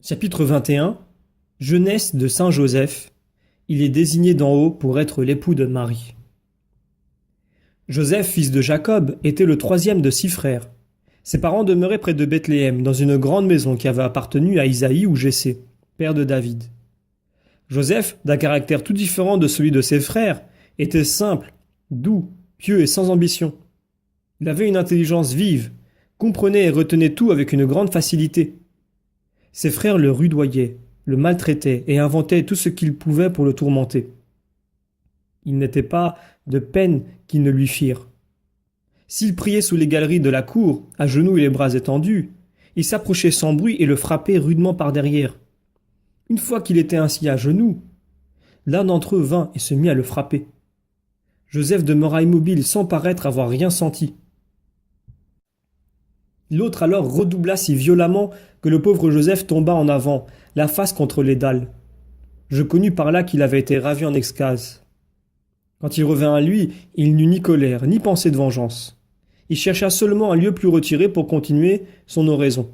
Chapitre 21. Jeunesse de saint Joseph. Il est désigné d'en haut pour être l'époux de Marie. Joseph, fils de Jacob, était le troisième de 6 frères. Ses parents demeuraient près de Bethléem, dans une grande maison qui avait appartenu à Isaïe ou Jessé, père de David. Joseph, d'un caractère tout différent de celui de ses frères, était simple, doux, pieux et sans ambition. Il avait une intelligence vive, comprenait et retenait tout avec une grande facilité. Ses frères le rudoyaient, le maltraitaient et inventaient tout ce qu'ils pouvaient pour le tourmenter. Il n'était pas de peine qu'ils ne lui firent. S'il priait sous les galeries de la cour, à genoux et les bras étendus, il s'approchait sans bruit et le frappait rudement par derrière. Une fois qu'il était ainsi à genoux, l'un d'entre eux vint et se mit à le frapper. Joseph demeura immobile sans paraître avoir rien senti. L'autre alors redoubla si violemment que le pauvre Joseph tomba en avant, la face contre les dalles. Je connus par là qu'il avait été ravi en extase. Quand il revint à lui, il n'eut ni colère, ni pensée de vengeance. Il chercha seulement un lieu plus retiré pour continuer son oraison.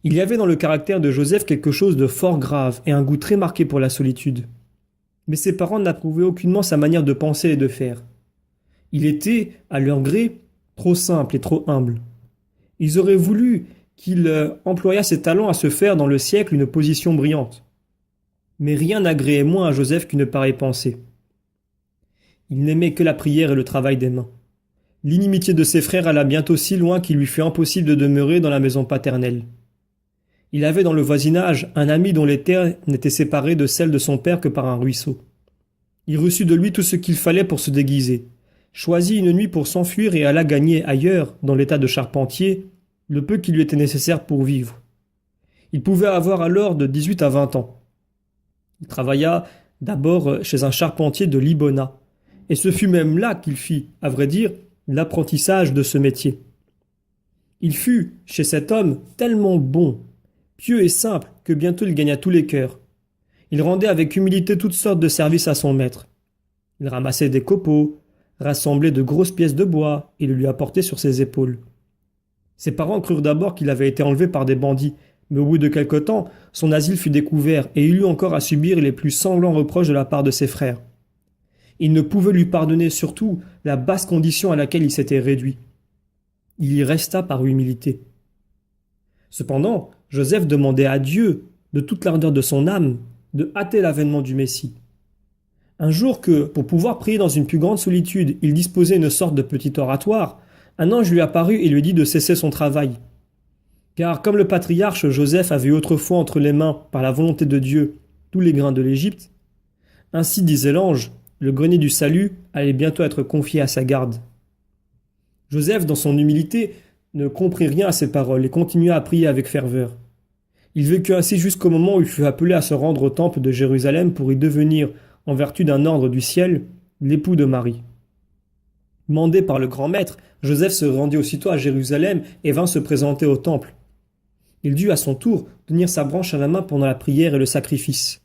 Il y avait dans le caractère de Joseph quelque chose de fort grave et un goût très marqué pour la solitude. Mais ses parents n'approuvaient aucunement sa manière de penser et de faire. Il était, à leur gré, trop simple et trop humble. Ils auraient voulu qu'il employât ses talents à se faire dans le siècle une position brillante. Mais rien n'agréait moins à Joseph qu'une pareille pensée. Il n'aimait que la prière et le travail des mains. L'inimitié de ses frères alla bientôt si loin qu'il lui fut impossible de demeurer dans la maison paternelle. Il avait dans le voisinage un ami dont les terres n'étaient séparées de celles de son père que par un ruisseau. Il reçut de lui tout ce qu'il fallait pour se déguiser, choisit une nuit pour s'enfuir et alla gagner ailleurs, dans l'état de charpentier, le peu qui lui était nécessaire pour vivre. Il pouvait avoir alors de 18 à 20 ans. Il travailla d'abord chez un charpentier de Libona, et ce fut même là qu'il fit, à vrai dire, l'apprentissage de ce métier. Il fut, chez cet homme, tellement bon, pieux et simple, que bientôt il gagna tous les cœurs. Il rendait avec humilité toutes sortes de services à son maître. Il ramassait des copeaux, rassemblait de grosses pièces de bois et le lui apportait sur ses épaules. Ses parents crurent d'abord qu'il avait été enlevé par des bandits, mais au bout de quelque temps, son asile fut découvert et il eut encore à subir les plus sanglants reproches de la part de ses frères. Il ne pouvait lui pardonner surtout la basse condition à laquelle il s'était réduit. Il y resta par humilité. Cependant, Joseph demandait à Dieu, de toute l'ardeur de son âme, de hâter l'avènement du Messie. Un jour que, pour pouvoir prier dans une plus grande solitude, il disposait une sorte de petit oratoire, un ange lui apparut et lui dit de cesser son travail. Car comme le patriarche Joseph avait eu autrefois entre les mains, par la volonté de Dieu, tous les grains de l'Égypte, ainsi disait l'ange, le grenier du salut allait bientôt être confié à sa garde. Joseph, dans son humilité, ne comprit rien à ces paroles et continua à prier avec ferveur. Il vécut ainsi jusqu'au moment où il fut appelé à se rendre au temple de Jérusalem pour y devenir, en vertu d'un ordre du ciel, l'époux de Marie. Mandé par le grand maître, Joseph se rendit aussitôt à Jérusalem et vint se présenter au temple. Il dut à son tour tenir sa branche à la main pendant la prière et le sacrifice.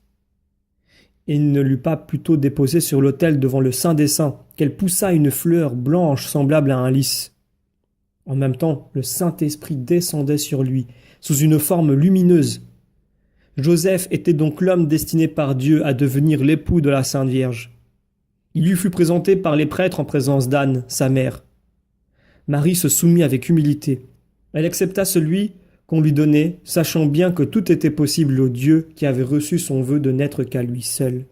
Et il ne l'eut pas plutôt déposée sur l'autel devant le Saint des Saints qu'elle poussa une fleur blanche semblable à un lys. En même temps, le Saint-Esprit descendait sur lui, sous une forme lumineuse. Joseph était donc l'homme destiné par Dieu à devenir l'époux de la Sainte Vierge. Il lui fut présenté par les prêtres en présence d'Anne, sa mère. Marie se soumit avec humilité. Elle accepta celui qu'on lui donnait, sachant bien que tout était possible au Dieu qui avait reçu son vœu de n'être qu'à lui seul.